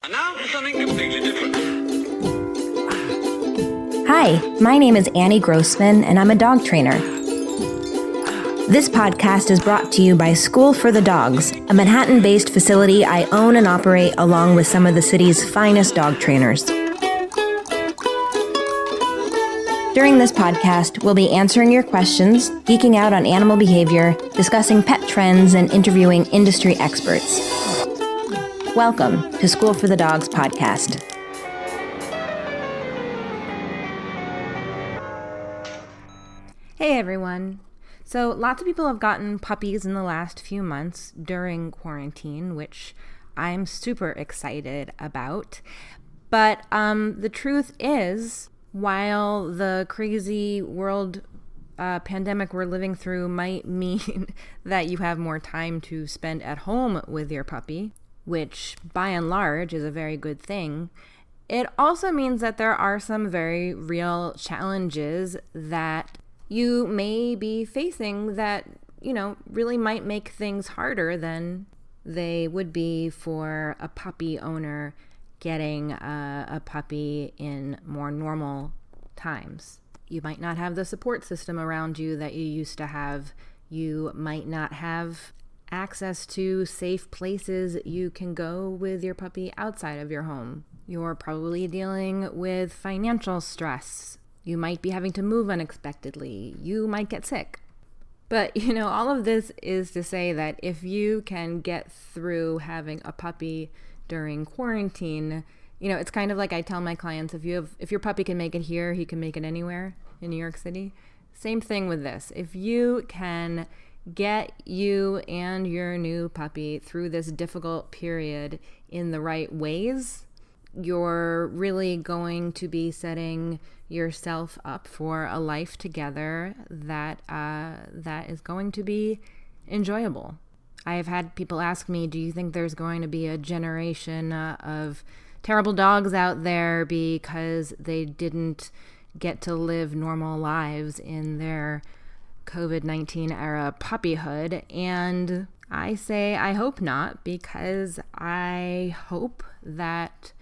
And now for something completely different. Hi, my name is Annie Grossman, and I'm a dog trainer. This podcast is brought to you by School for the Dogs, a Manhattan-based facility I own and operate along with some of the city's finest dog trainers. During this podcast, we'll be answering your questions, geeking out on animal behavior, discussing pet trends, and interviewing industry experts. Welcome to School for the Dogs podcast. Hey everyone. So lots of people have gotten puppies in the last few months during quarantine, which I'm super excited about. But the truth is, while the crazy world pandemic we're living through might mean that you have more time to spend at home with your puppy, which by and large is a very good thing, it also means that there are some very real challenges that you may be facing that, really might make things harder than they would be for a puppy owner getting a puppy in more normal times. You might not have the support system around you that you used to have. You might not have access to safe places you can go with your puppy outside of your home. You're probably dealing with financial stress. You might be having to move unexpectedly. You might get sick. But, all of this is to say that if you can get through having a puppy during quarantine, it's kind of like I tell my clients, if your puppy can make it here, he can make it anywhere in New York City. Same thing with this. If you can get you and your new puppy through this difficult period in the right ways, you're really going to be setting yourself up for a life together that is going to be enjoyable. I have had people ask me, do you think there's going to be a generation of terrible dogs out there because they didn't get to live normal lives in their COVID-19 era puppyhood? And I say I hope not, because I hope that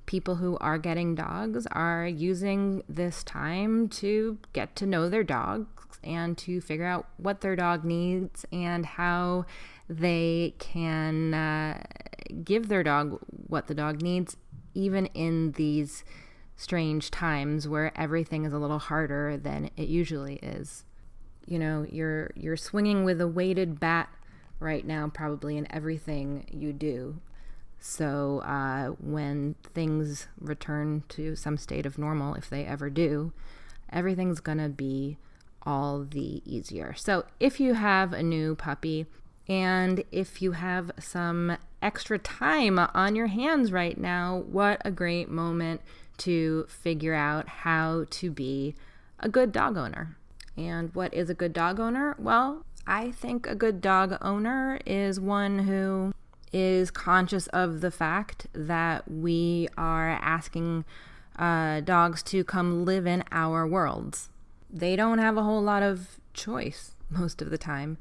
people who are getting dogs are using this time to get to know their dogs and to figure out what their dog needs and how they can give their dog what the dog needs, even in these strange times where everything is a little harder than it usually is. You're swinging with a weighted bat right now, probably in everything you do. So when things return to some state of normal, if they ever do, everything's going to be all the easier. So if you have a new puppy and if you have some extra time on your hands right now, what a great moment to figure out how to be a good dog owner. And what is a good dog owner? Well, I think a good dog owner is one who is conscious of the fact that we are asking dogs to come live in our worlds. They don't have a whole lot of choice most of the time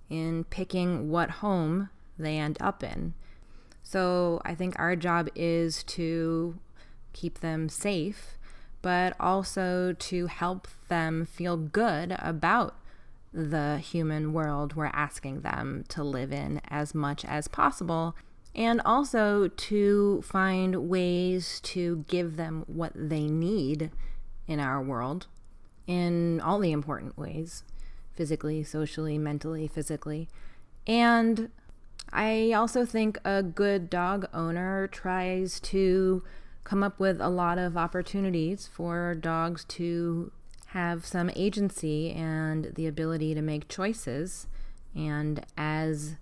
in picking what home they end up in. So I think our job is to keep them safe, but also to help them feel good about the human world we're asking them to live in as much as possible, and also to find ways to give them what they need in our world in all the important ways, physically, socially, mentally, physically. And I also think a good dog owner tries to come up with a lot of opportunities for dogs to have some agency and the ability to make choices. And as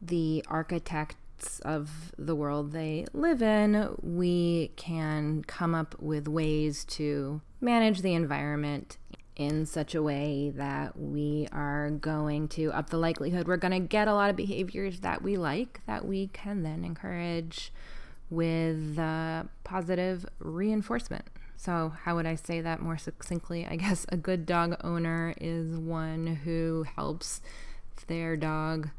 the architects of the world they live in, we can come up with ways to manage the environment in such a way that we are going to up the likelihood we're going to get a lot of behaviors that we like, that we can then encourage with positive reinforcement. So how would I say that more succinctly? I guess a good dog owner is one who helps their dog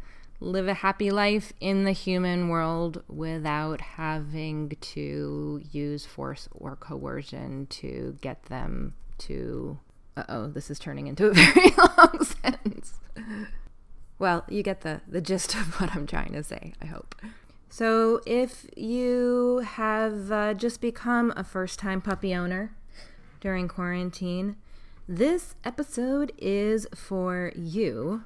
live a happy life in the human world without having to use force or coercion to get them to... this is turning into a very long sentence. Well, you get the gist of what I'm trying to say, I hope. So if you have just become a first-time puppy owner during quarantine, this episode is for you.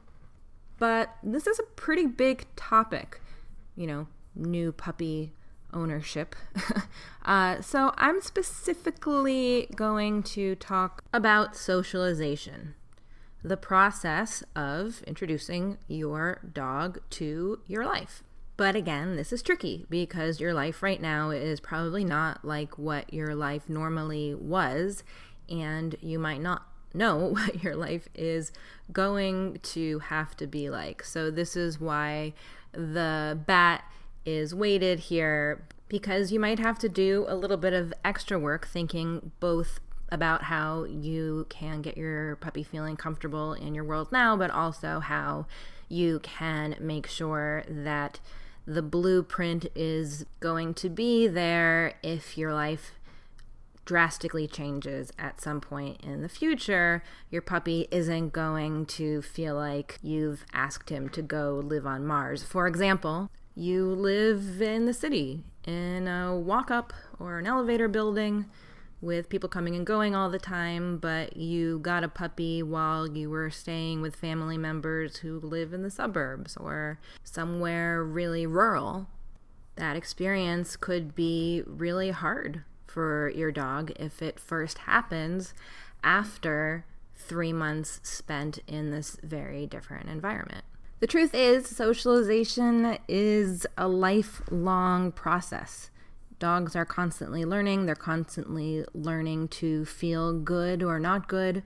But this is a pretty big topic, new puppy ownership. So I'm specifically going to talk about socialization, the process of introducing your dog to your life. But again, this is tricky because your life right now is probably not like what your life normally was, and you might not know what your life is going to have to be like. So this is why the bat is weighted here, because you might have to do a little bit of extra work thinking both about how you can get your puppy feeling comfortable in your world now, but also how you can make sure that the blueprint is going to be there if your life drastically changes at some point in the future. Your puppy isn't going to feel like you've asked him to go live on Mars. For example, you live in the city in a walk-up or an elevator building with people coming and going all the time, but you got a puppy while you were staying with family members who live in the suburbs or somewhere really rural. That experience could be really hard for your dog if it first happens after 3 months spent in this very different environment. The truth is, socialization is a lifelong process. Dogs are constantly learning. They're constantly learning to feel good or not good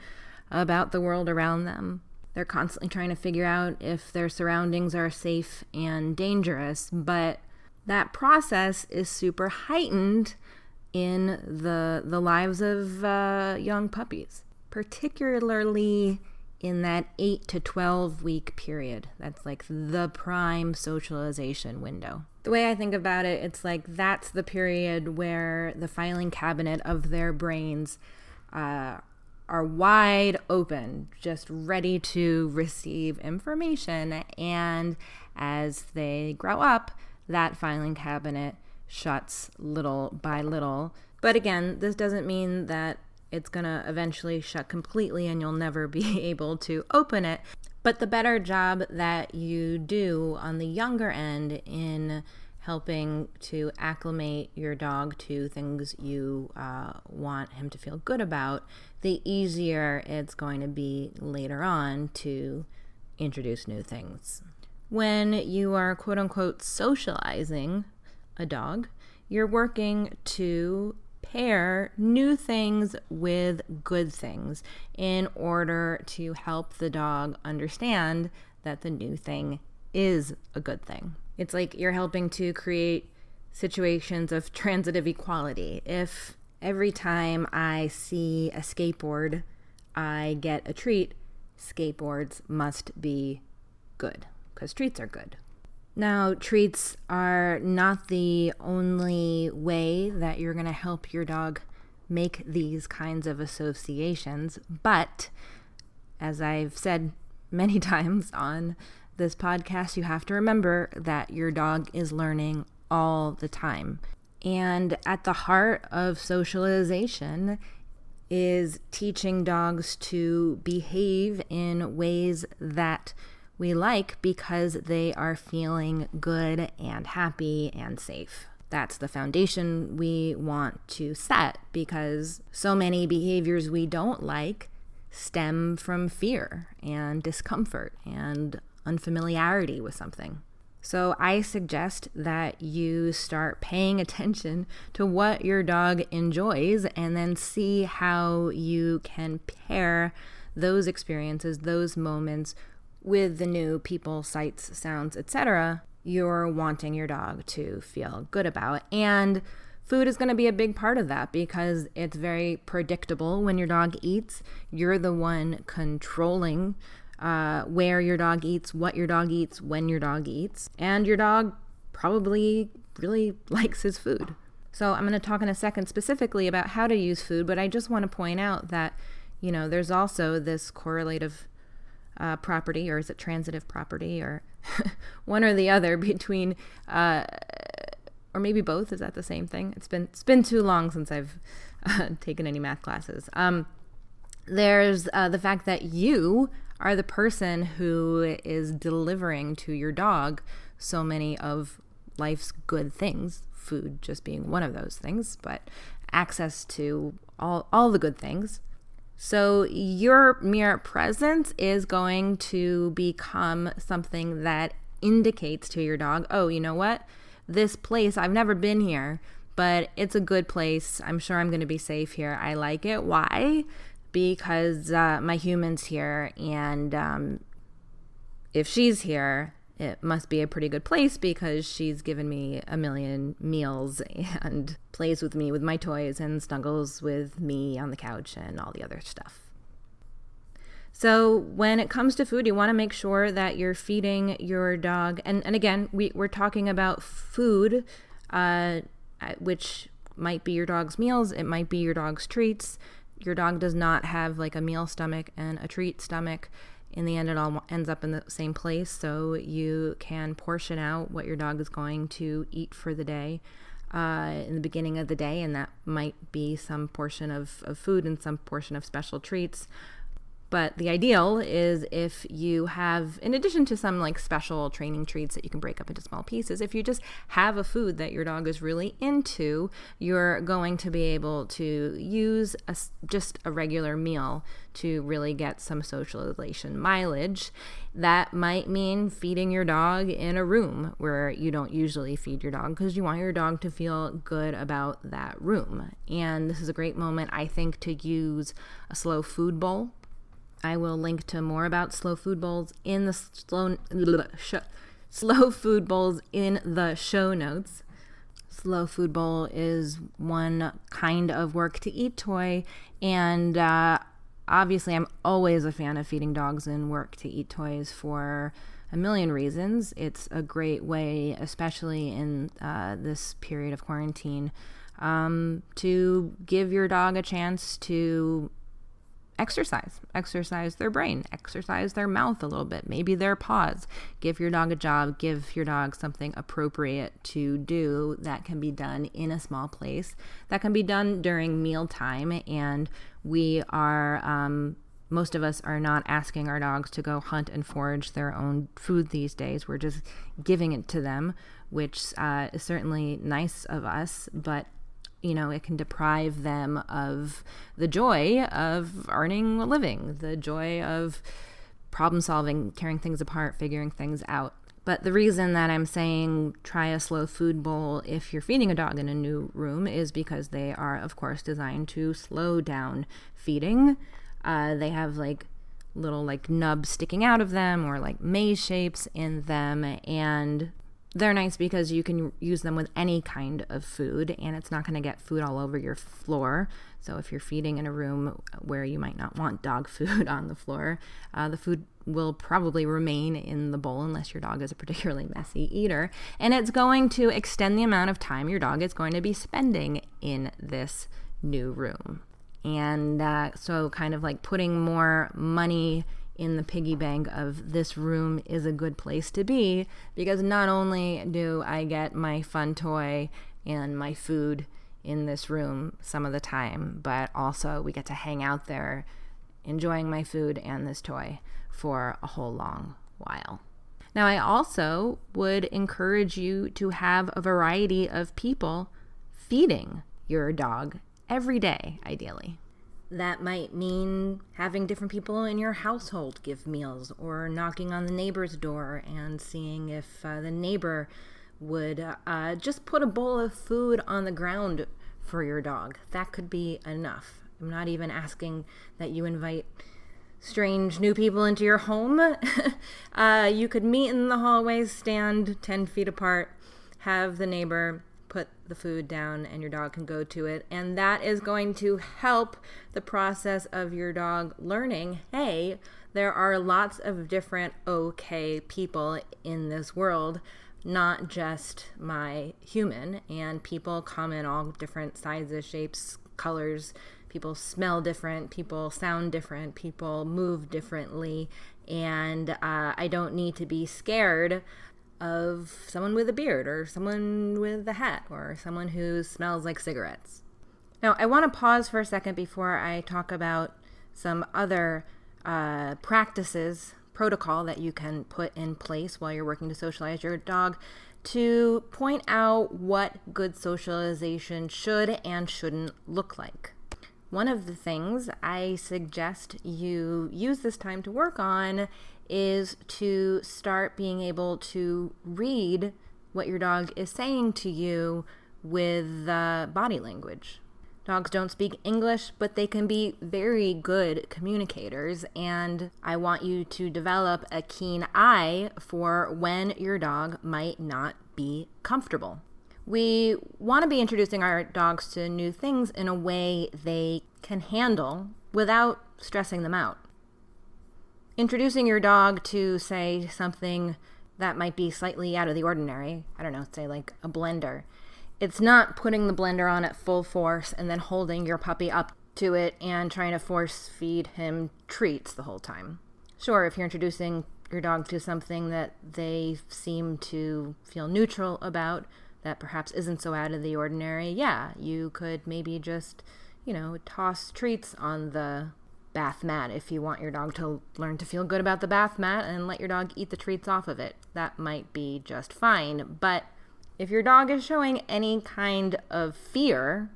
about the world around them. They're constantly trying to figure out if their surroundings are safe and dangerous, but that process is super heightened in the lives of young puppies, particularly in that 8 to 12 week period. That's like the prime socialization window. The way I think about it, it's like that's the period where the filing cabinet of their brains are wide open, just ready to receive information. And as they grow up, that filing cabinet shuts little by little. But again, this doesn't mean that it's going to eventually shut completely and you'll never be able to open it. But the better job that you do on the younger end in helping to acclimate your dog to things you want him to feel good about, the easier it's going to be later on to introduce new things. When you are quote-unquote socializing a dog, you're working to pair new things with good things in order to help the dog understand that the new thing is a good thing. It's like you're helping to create situations of transitive equality. If every time I see a skateboard, I get a treat, skateboards must be good because treats are good. Now, treats are not the only way that you're going to help your dog make these kinds of associations, but as I've said many times on this podcast, you have to remember that your dog is learning all the time. And at the heart of socialization is teaching dogs to behave in ways that we like because they are feeling good and happy and safe. That's the foundation we want to set because so many behaviors we don't like stem from fear and discomfort and unfamiliarity with something. So I suggest that you start paying attention to what your dog enjoys and then see how you can pair those experiences, those moments with the new people, sights, sounds, etc. you're wanting your dog to feel good about. And food is going to be a big part of that because it's very predictable when your dog eats. You're the one controlling where your dog eats, what your dog eats, when your dog eats. And your dog probably really likes his food. So I'm going to talk in a second specifically about how to use food, but I just want to point out that, there's also this correlative property, or is it transitive property, or one or the other between, or maybe both. Is that the same thing? It's been too long since I've taken any math classes. There's the fact that you are the person who is delivering to your dog so many of life's good things, food just being one of those things, but access to all the good things. So your mere presence is going to become something that indicates to your dog, oh, you know what? This place, I've never been here, but it's a good place. I'm sure I'm going to be safe here. I like it. Why? Because my human's here, and if she's here, it must be a pretty good place because she's given me a million meals and plays with me with my toys and snuggles with me on the couch and all the other stuff. So when it comes to food, you want to make sure that you're feeding your dog. And again, we're talking about food, which might be your dog's meals. It might be your dog's treats. Your dog does not have like a meal stomach and a treat stomach. In the end, it all ends up in the same place, so you can portion out what your dog is going to eat for the day in the beginning of the day, and that might be some portion of food and some portion of special treats. But the ideal is if you have, in addition to some like special training treats that you can break up into small pieces, if you just have a food that your dog is really into, you're going to be able to use just a regular meal to really get some socialization mileage. That might mean feeding your dog in a room where you don't usually feed your dog because you want your dog to feel good about that room. And this is a great moment, I think, to use a slow food bowl. I will link to more about slow food bowls in the slow food bowls in the show notes. Slow food bowl is one kind of work to eat toy, and obviously I'm always a fan of feeding dogs in work to eat toys for a million reasons. It's a great way, especially in this period of quarantine, to give your dog a chance to exercise their brain, exercise their mouth a little bit, maybe their paws. Give your dog a job, give your dog something appropriate to do that can be done in a small place, that can be done during mealtime. And we are, most of us are not asking our dogs to go hunt and forage their own food these days. We're just giving it to them, which is certainly nice of us, but it can deprive them of the joy of earning a living, the joy of problem solving, tearing things apart, figuring things out. But the reason that I'm saying try a slow food bowl if you're feeding a dog in a new room is because they are, of course, designed to slow down feeding. They have like little like nubs sticking out of them or like maze shapes in them, and they're nice because you can use them with any kind of food and it's not going to get food all over your floor. So if you're feeding in a room where you might not want dog food on the floor, the food will probably remain in the bowl unless your dog is a particularly messy eater. And it's going to extend the amount of time your dog is going to be spending in this new room. And so kind of like putting more money in the piggy bank of this room is a good place to be, because not only do I get my fun toy and my food in this room some of the time, but also we get to hang out there enjoying my food and this toy for a whole long while. Now, I also would encourage you to have a variety of people feeding your dog every day, ideally. That might mean having different people in your household give meals, or knocking on the neighbor's door and seeing if the neighbor would just put a bowl of food on the ground for your dog. That could be enough. I'm not even asking that you invite strange new people into your home. You could meet in the hallway, stand 10 feet apart, have the neighbor put the food down and your dog can go to it. And that is going to help the process of your dog learning, hey, there are lots of different okay people in this world, not just my human. And people come in all different sizes, shapes, colors. People smell different, people sound different, people move differently, and I don't need to be scared of someone with a beard or someone with a hat or someone who smells like cigarettes. Now, I want to pause for a second before I talk about some other practices, protocol that you can put in place while you're working to socialize your dog, to point out what good socialization should and shouldn't look like. One of the things I suggest you use this time to work on is to start being able to read what your dog is saying to you with body language. Dogs don't speak English, but they can be very good communicators, and I want you to develop a keen eye for when your dog might not be comfortable. We want to be introducing our dogs to new things in a way they can handle without stressing them out. Introducing your dog to, say, something that might be slightly out of the ordinary, I don't know, say like a blender. It's not putting the blender on at full force and then holding your puppy up to it and trying to force feed him treats the whole time. Sure, if you're introducing your dog to something that they seem to feel neutral about, that perhaps isn't so out of the ordinary, yeah, you could maybe just, toss treats on the bath mat if you want your dog to learn to feel good about the bath mat and let your dog eat the treats off of it. That might be just fine. But if your dog is showing any kind of fear,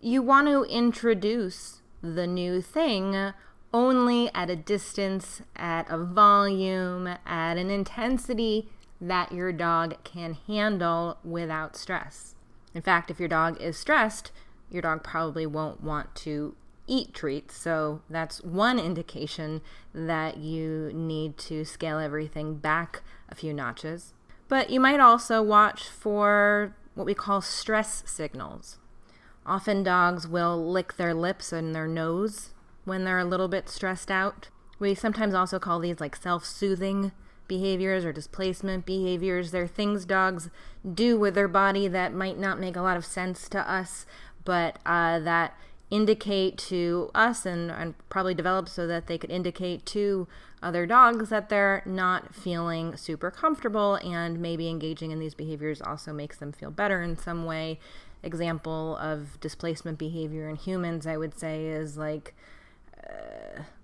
you want to introduce the new thing only at a distance, at a volume, at an intensity that your dog can handle without stress. In fact, if your dog is stressed, your dog probably won't want to eat treats, so that's one indication that you need to scale everything back a few notches. But you might also watch for what we call stress signals. Often dogs will lick their lips and their nose when they're a little bit stressed out. We sometimes also call these like self-soothing behaviors or displacement behaviors. They're things dogs do with their body that might not make a lot of sense to us, but that indicate to us and probably develop so that they could indicate to other dogs that they're not feeling super comfortable, and maybe engaging in these behaviors also makes them feel better in some way. Example of displacement behavior in humans, I would say, is like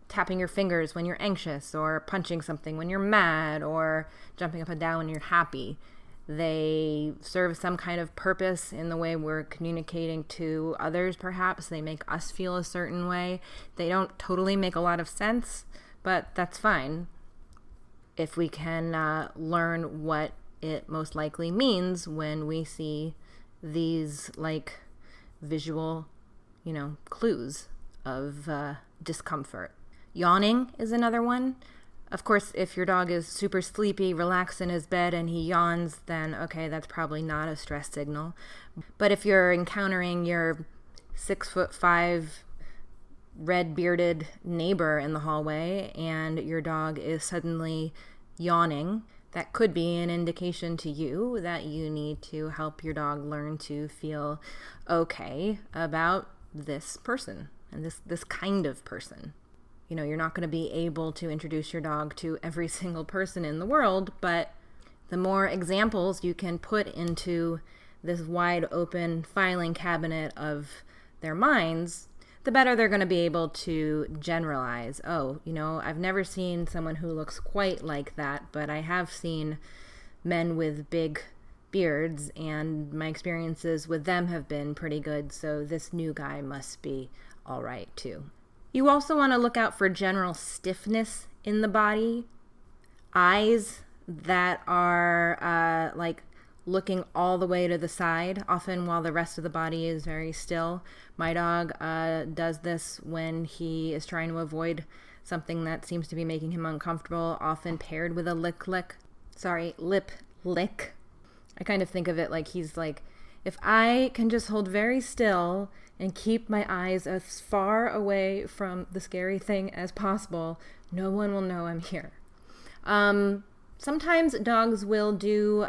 tapping your fingers when you're anxious, or punching something when you're mad, or jumping up and down when you're happy. They serve some kind of purpose in the way we're communicating to others, perhaps. They make us feel a certain way. They don't totally make a lot of sense, but that's fine if we can learn what it most likely means when we see these like visual, clues of discomfort. Yawning is another one. Of course, if your dog is super sleepy, relaxed in his bed, and he yawns, then okay, that's probably not a stress signal. But if you're encountering your 6'5" red-bearded neighbor in the hallway and your dog is suddenly yawning, that could be an indication to you that you need to help your dog learn to feel okay about this person and this kind of person. You're not going to be able to introduce your dog to every single person in the world, but the more examples you can put into this wide open filing cabinet of their minds, the better they're going to be able to generalize. Oh, I've never seen someone who looks quite like that, but I have seen men with big beards, and my experiences with them have been pretty good, so this new guy must be all right too. You also want to look out for general stiffness in the body, eyes that are like looking all the way to the side, often while the rest of the body is very still. My dog does this when he is trying to avoid something that seems to be making him uncomfortable, often paired with a lip lick. I kind of think of it like he's like If I can just hold very still and keep my eyes as far away from the scary thing as possible, no one will know I'm here. Sometimes dogs will do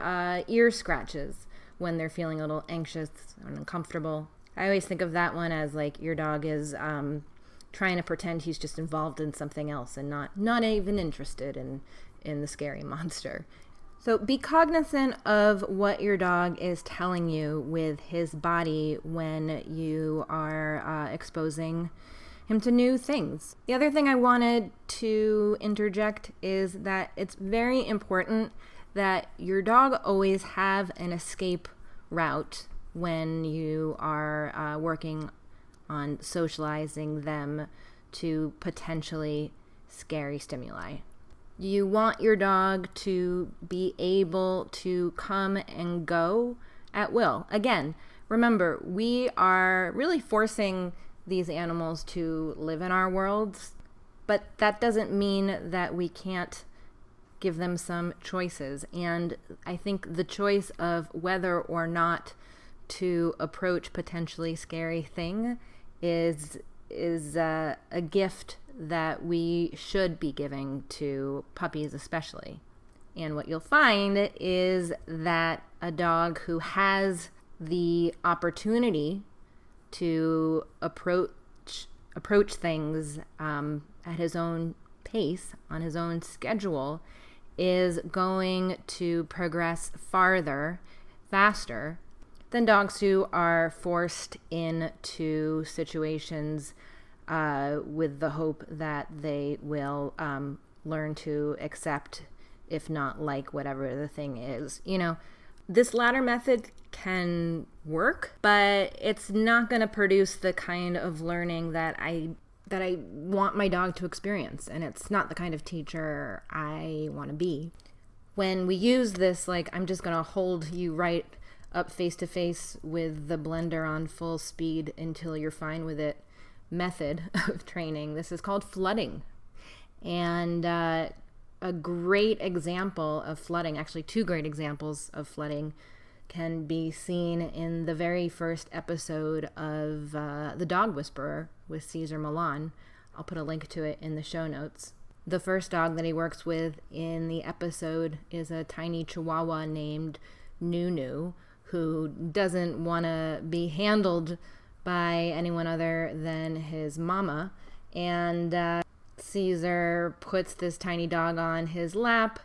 ear scratches when they're feeling a little anxious and uncomfortable. I always think of that one as like your dog is trying to pretend he's just involved in something else and not even interested in the scary monster. So be cognizant of what your dog is telling you with his body when you are exposing him to new things. The other thing I wanted to interject is that it's very important that your dog always have an escape route when you are working on socializing them to potentially scary stimuli. You want your dog to be able to come and go at will. Again, remember, we are really forcing these animals to live in our worlds, but that doesn't mean that we can't give them some choices. And I think the choice of whether or not to approach potentially scary thing is a gift that we should be giving to puppies especially. And what you'll find is that a dog who has the opportunity to approach things at his own pace, on his own schedule, is going to progress faster than dogs who are forced into situations with the hope that they will learn to accept, if not like, whatever the thing is. You know, this latter method can work, but it's not going to produce the kind of learning that I want my dog to experience, and it's not the kind of teacher I want to be. When we use this, like, I'm just going to hold you right up face to face with the blender on full speed until you're fine with it method of training, this is called flooding. And a great example of flooding, actually two great examples of flooding, can be seen in the very first episode of The Dog Whisperer with Cesar Millan. I'll put a link to it in the show notes. The first dog that he works with in the episode is a tiny Chihuahua named Nunu, who doesn't want to be handled by anyone other than his mama. And Caesar puts this tiny dog on his lap,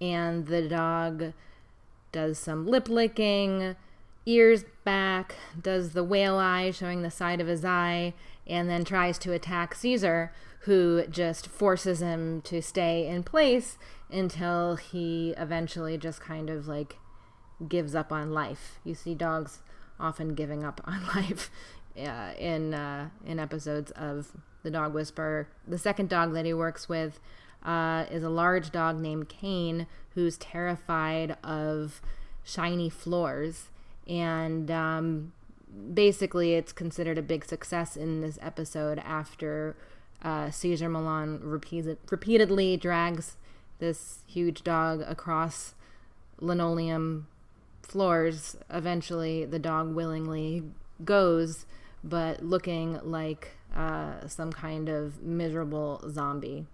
and the dog does some lip licking, ears back, does the whale eye showing the side of his eye, and then tries to attack Caesar, who just forces him to stay in place until he eventually just kind of like gives up on life. You see dogs often giving up on life in episodes of The Dog Whisperer. The second dog that he works with is a large dog named Kane, who's terrified of shiny floors. And basically it's considered a big success in this episode after Cesar Millan repeatedly drags this huge dog across linoleum floors. Eventually the dog willingly goes, but looking like some kind of miserable zombie.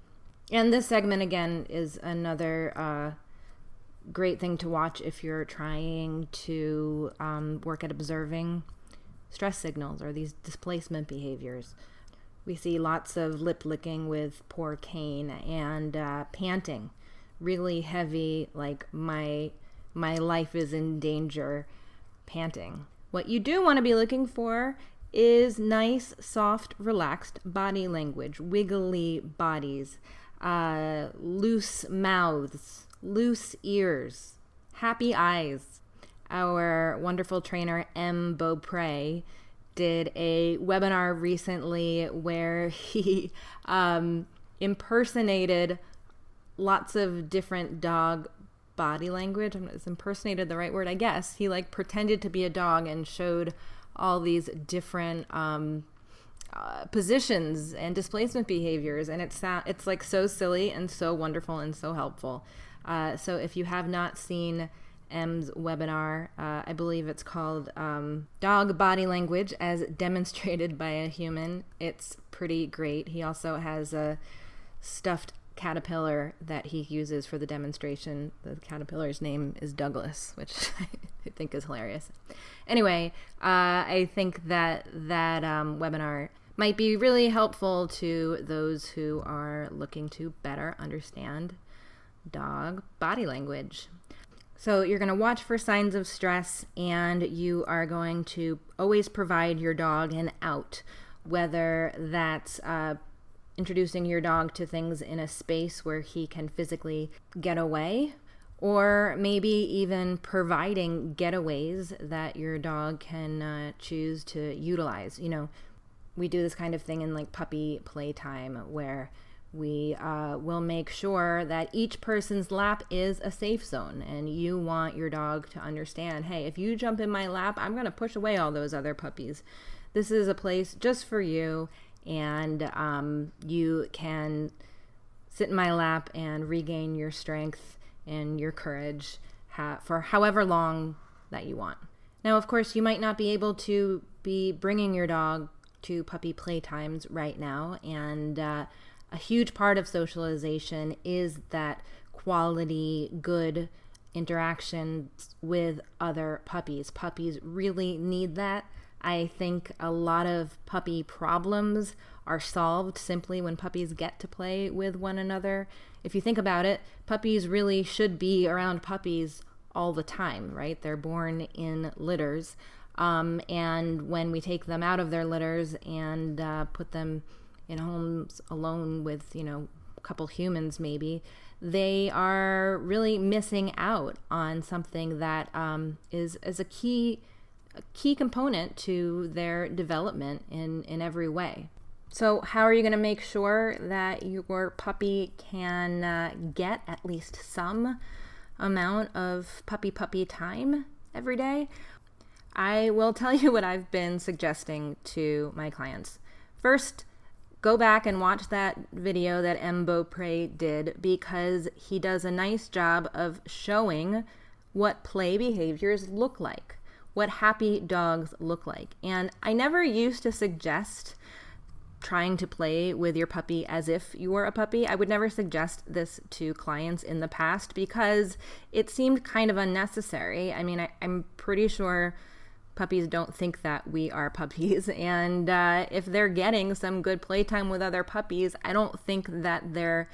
And this segment, again, is another great thing to watch if you're trying to work at observing stress signals or these displacement behaviors. We see lots of lip licking with poor Kane and panting, really heavy, like my life is in danger panting. What you do want to be looking for is nice, soft, relaxed body language, wiggly bodies, loose mouths, loose ears, happy eyes. Our wonderful trainer, M. Beaupre, did a webinar recently where he impersonated lots of different dog body language. Is impersonated the right word? I guess. He like pretended to be a dog and showed all these different positions and displacement behaviors, and it's like so silly and so wonderful and so helpful. So if you have not seen M's webinar. I believe it's called Dog Body Language as Demonstrated by a Human. It's pretty great. He also has a stuffed caterpillar that he uses for the demonstration. The caterpillar's name is Douglas, which I think is hilarious. Anyway, I think that webinar might be really helpful to those who are looking to better understand dog body language. So you're going to watch for signs of stress, and you are going to always provide your dog an out, whether that's introducing your dog to things in a space where he can physically get away, or maybe even providing getaways that your dog can choose to utilize. You know, we do this kind of thing in like puppy playtime where we will make sure that each person's lap is a safe zone, and you want your dog to understand, hey, if you jump in my lap, I'm going to push away all those other puppies. This is a place just for you, and you can sit in my lap and regain your strength and your courage for however long that you want. Now, of course, you might not be able to be bringing your dog to puppy playtimes right now, and a huge part of socialization is that quality, good interactions with other puppies. Puppies really need that. I think a lot of puppy problems are solved simply when puppies get to play with one another. If you think about it, puppies really should be around puppies all the time, right? They're born in litters. And when we take them out of their litters and put them in homes alone with, a couple humans maybe, they are really missing out on something that is a key component to their development in every way. So how are you going to make sure that your puppy can get at least some amount of puppy time every day? I will tell you what I've been suggesting to my clients. First, go back and watch that video that M. Beaupre did, because he does a nice job of showing what play behaviors look like, what happy dogs look like. And I never used to suggest trying to play with your puppy as if you were a puppy. I would never suggest this to clients in the past because it seemed kind of unnecessary. I mean, I'm pretty sure puppies don't think that we are puppies, and if they're getting some good playtime with other puppies, I don't think that they're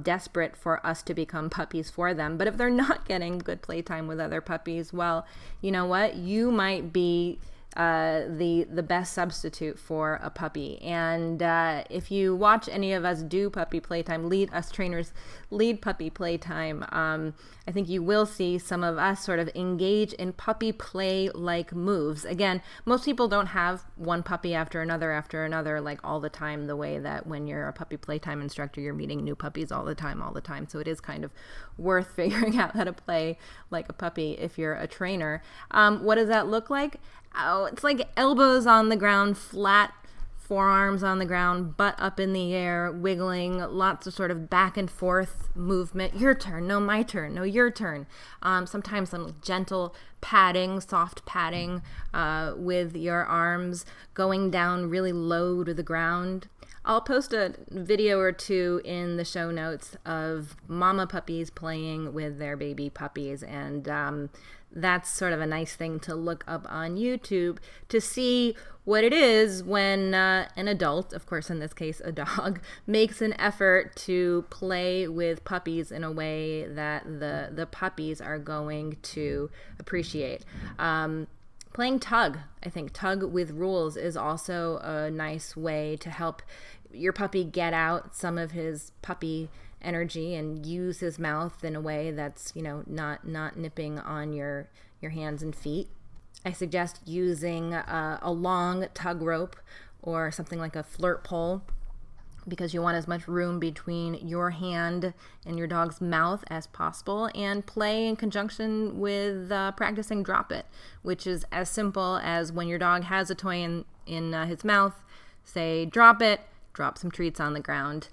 desperate for us to become puppies for them. But if they're not getting good playtime with other puppies, well, you know what? You might be the best substitute for a puppy. And if you watch any of us do puppy playtime, us trainers lead puppy playtime, I think you will see some of us sort of engage in puppy play like moves. Again, most people don't have one puppy after another like all the time, the way that when you're a puppy playtime instructor, you're meeting new puppies all the time. So it is kind of worth figuring out how to play like a puppy if you're a trainer. What does that look like? Oh, it's like elbows on the ground, flat forearms on the ground, butt up in the air, wiggling, lots of sort of back and forth movement. Your turn, no, my turn, no, your turn. Sometimes some gentle padding, soft padding with your arms, going down really low to the ground. I'll post a video or two in the show notes of mama puppies playing with their baby puppies, and that's sort of a nice thing to look up on YouTube to see what it is when an adult, of course in this case a dog, makes an effort to play with puppies in a way that the puppies are going to appreciate. Playing tug, I think tug with rules is also a nice way to help your puppy get out some of his puppy energy and use his mouth in a way that's, not nipping on your hands and feet. I suggest using a long tug rope or something like a flirt pole, because you want as much room between your hand and your dog's mouth as possible, and play in conjunction with practicing drop it, which is as simple as when your dog has a toy in his mouth, say drop it, drop some treats on the ground.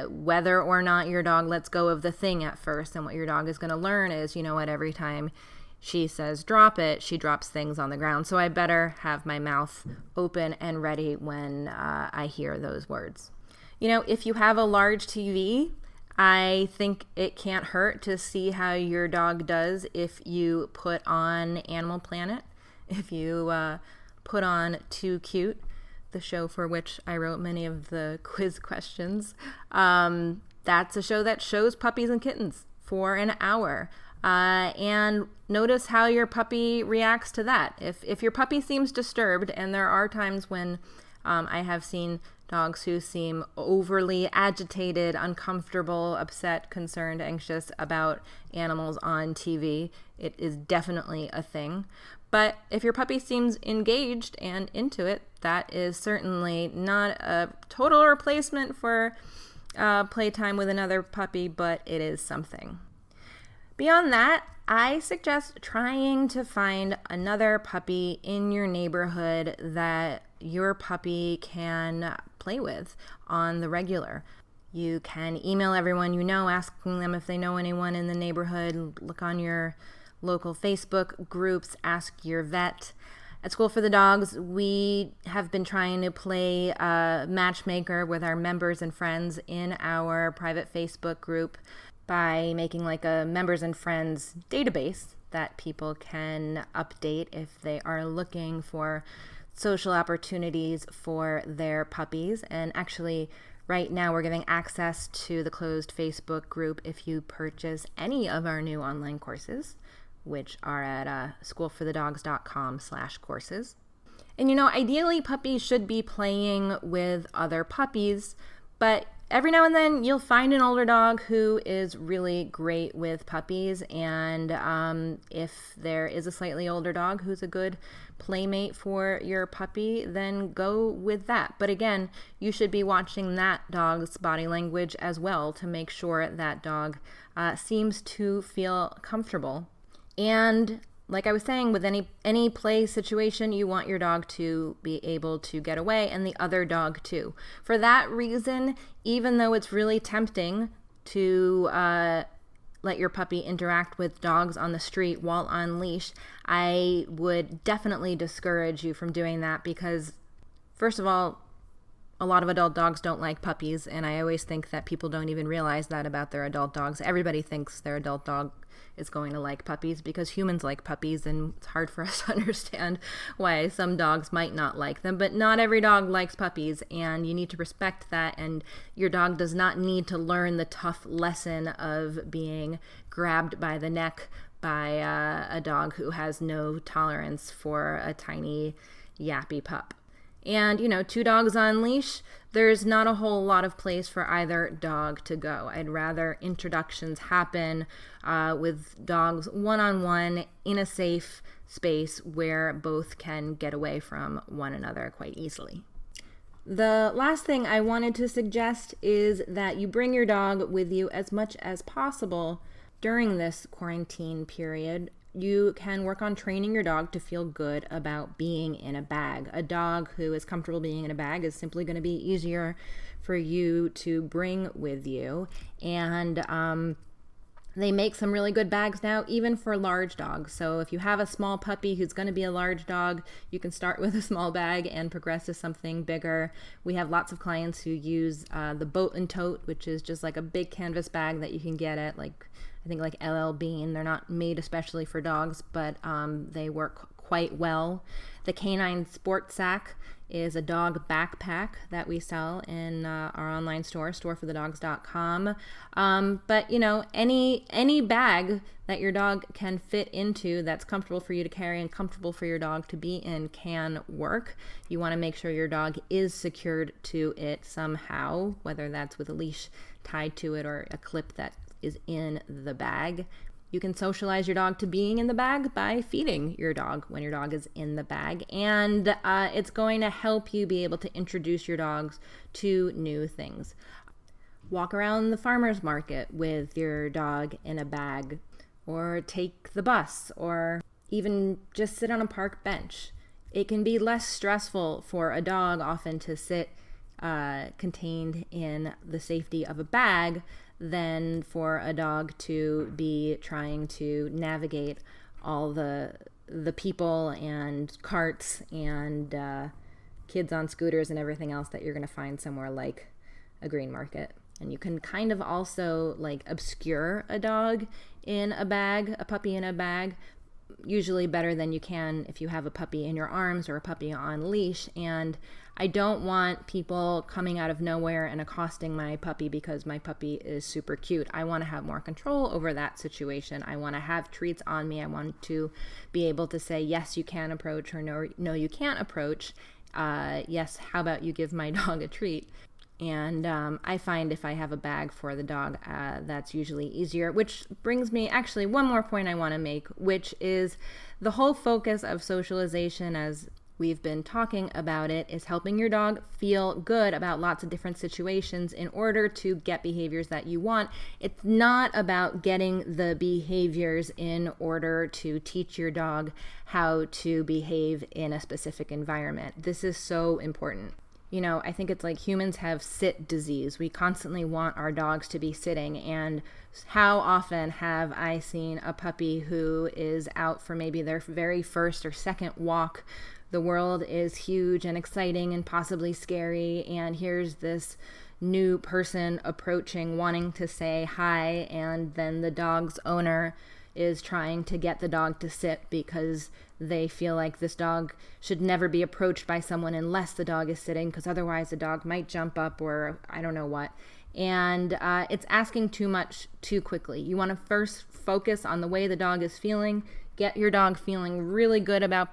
whether or not your dog lets go of the thing at first. And what your dog is going to learn is, you know what, every time she says drop it, she drops things on the ground. So I better have my mouth open and ready when I hear those words. You know, if you have a large TV, I think it can't hurt to see how your dog does if you put on Animal Planet, if you put on Too Cute, the show for which I wrote many of the quiz questions. That's a show that shows puppies and kittens for an hour. And notice how your puppy reacts to that. If your puppy seems disturbed, and there are times when I have seen dogs who seem overly agitated, uncomfortable, upset, concerned, anxious about animals on TV, it is definitely a thing. But if your puppy seems engaged and into it, that is certainly not a total replacement for playtime with another puppy, but it is something. Beyond that, I suggest trying to find another puppy in your neighborhood that your puppy can play with on the regular. You can email everyone you know, asking them if they know anyone in the neighborhood. Look on your local Facebook groups, ask your vet. At School for the Dogs, we have been trying to play matchmaker with our members and friends in our private Facebook group by making like a members and friends database that people can update if they are looking for social opportunities for their puppies. And actually, right now we're giving access to the closed Facebook group if you purchase any of our new online courses, which are at schoolforthedogs.com/courses. And you know, ideally puppies should be playing with other puppies, but every now and then you'll find an older dog who is really great with puppies, and if there is a slightly older dog who's a good playmate for your puppy, then go with that. But again, you should be watching that dog's body language as well to make sure that dog seems to feel comfortable. And like I was saying, with any play situation, you want your dog to be able to get away, and the other dog too. For that reason, even though it's really tempting to let your puppy interact with dogs on the street while on leash, I would definitely discourage you from doing that because, first of all, a lot of adult dogs don't like puppies, and I always think that people don't even realize that about their adult dogs. Everybody thinks their adult dog is going to like puppies because humans like puppies, and it's hard for us to understand why some dogs might not like them. But not every dog likes puppies, and you need to respect that, and your dog does not need to learn the tough lesson of being grabbed by the neck by a dog who has no tolerance for a tiny yappy pup. And, you know, two dogs on leash, there's not a whole lot of place for either dog to go. I'd rather introductions happen with dogs one-on-one in a safe space where both can get away from one another quite easily. The last thing I wanted to suggest is that you bring your dog with you as much as possible during this quarantine period. You can work on training your dog to feel good about being in a bag. A dog who is comfortable being in a bag is simply going to be easier for you to bring with you. And they make some really good bags now, even for large dogs. So if you have a small puppy who's going to be a large dog, you can start with a small bag and progress to something bigger. We have lots of clients who use the Boat and Tote, which is just like a big canvas bag that you can get at I think like LL Bean. They're not made especially for dogs, but they work quite well. The Canine Sport Sack is a dog backpack that we sell in our online store, storeforthedogs.com. But you know, any bag that your dog can fit into that's comfortable for you to carry and comfortable for your dog to be in can work. You want to make sure your dog is secured to it somehow, whether that's with a leash tied to it or a clip that is in the bag. You can socialize your dog to being in the bag by feeding your dog when your dog is in the bag. And it's going to help you be able to introduce your dogs to new things. Walk around the farmer's market with your dog in a bag, or take the bus, or even just sit on a park bench. It can be less stressful for a dog often to sit contained in the safety of a bag than for a dog to be trying to navigate all the people and carts and kids on scooters and everything else that you're going to find somewhere like a green market. And you can kind of also like obscure a dog in a bag, a puppy in a bag, usually better than you can if you have a puppy in your arms or a puppy on leash. And I don't want people coming out of nowhere and accosting my puppy because my puppy is super cute. I want to have more control over that situation. I want to have treats on me. I want to be able to say, yes, you can approach, or no, you can't approach. Yes, how about you give my dog a treat? And I find if I have a bag for the dog, that's usually easier, which brings me actually one more point I want to make, which is the whole focus of socialization, as we've been talking about it, is helping your dog feel good about lots of different situations in order to get behaviors that you want. It's not about getting the behaviors in order to teach your dog how to behave in a specific environment. This is so important. You know, I think it's like humans have sit disease. We constantly want our dogs to be sitting. And how often have I seen a puppy who is out for maybe their very first or second walk? The world is huge and exciting and possibly scary. And here's this new person approaching, wanting to say hi. And then the dog's owner is trying to get the dog to sit because they feel like this dog should never be approached by someone unless the dog is sitting, because otherwise the dog might jump up or I don't know what. And it's asking too much too quickly. You want to first focus on the way the dog is feeling, get your dog feeling really good about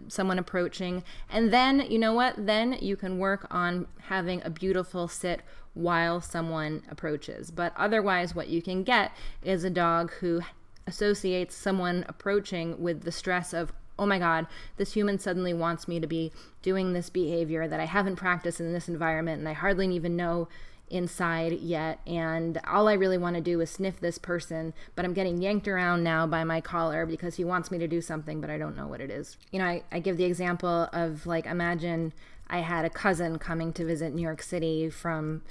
someone approaching, and then, you know what, then you can work on having a beautiful sit while someone approaches. But otherwise what you can get is a dog who associates someone approaching with the stress of, oh my God, this human suddenly wants me to be doing this behavior that I haven't practiced in this environment and I hardly even know inside yet, and all I really want to do is sniff this person, but I'm getting yanked around now by my collar because he wants me to do something, but I don't know what it is. You know, I give the example of, like, imagine I had a cousin coming to visit New York City from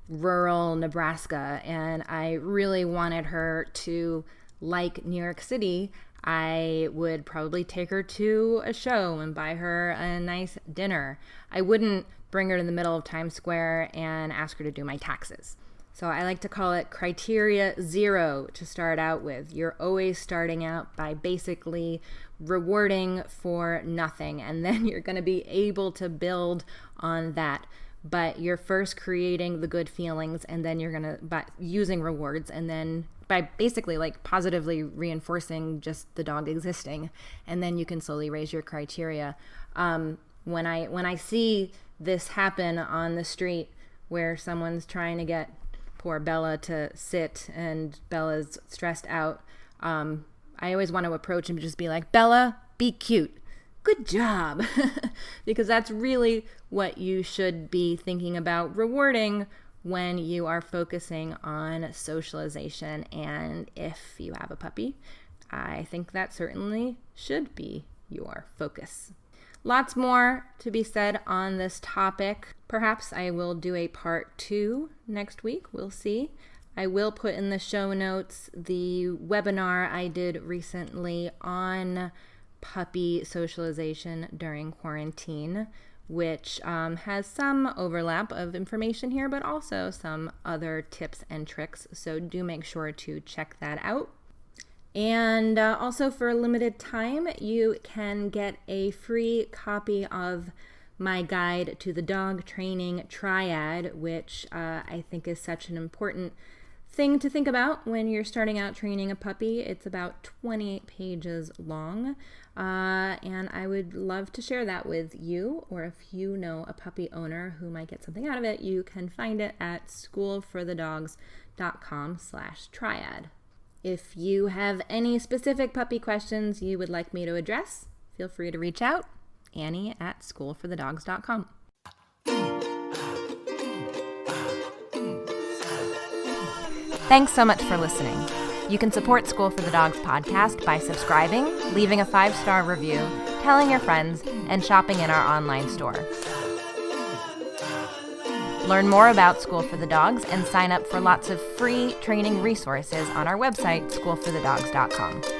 rural Nebraska, and I really wanted her to like New York City. I would probably take her to a show and buy her a nice dinner. I wouldn't bring her to the middle of Times Square and ask her to do my taxes. So I like to call it criteria 0 to start out with. You're always starting out by basically rewarding for nothing, and then you're going to be able to build on that. But you're first creating the good feelings, and then you're going to, by using rewards, and then by basically like positively reinforcing just the dog existing, and then you can slowly raise your criteria. When I see this happen on the street where someone's trying to get poor Bella to sit and Bella's stressed out, I always want to approach and just be like, Bella, be cute. Good job. Because that's really what you should be thinking about rewarding when you are focusing on socialization. And if you have a puppy, I think that certainly should be your focus. Lots more to be said on this topic. Perhaps I will do a part 2 next week. We'll see. I will put in the show notes the webinar I did recently on puppy socialization during quarantine, which has some overlap of information here, but also some other tips and tricks. So do make sure to check that out. And also, for a limited time, you can get a free copy of my guide to the dog training triad, which I think is such an important thing to think about when you're starting out training a puppy. It's about 28 pages long, and I would love to share that with you, or if you know a puppy owner who might get something out of it, you can find it at schoolforthedogs.com/triad. If you have any specific puppy questions you would like me to address, feel free to reach out, Annie at schoolforthedogs.com. Thanks so much for listening. You can support School for the Dogs podcast by subscribing, leaving a 5-star review, telling your friends, and shopping in our online store. Learn more about School for the Dogs and sign up for lots of free training resources on our website, schoolforthedogs.com.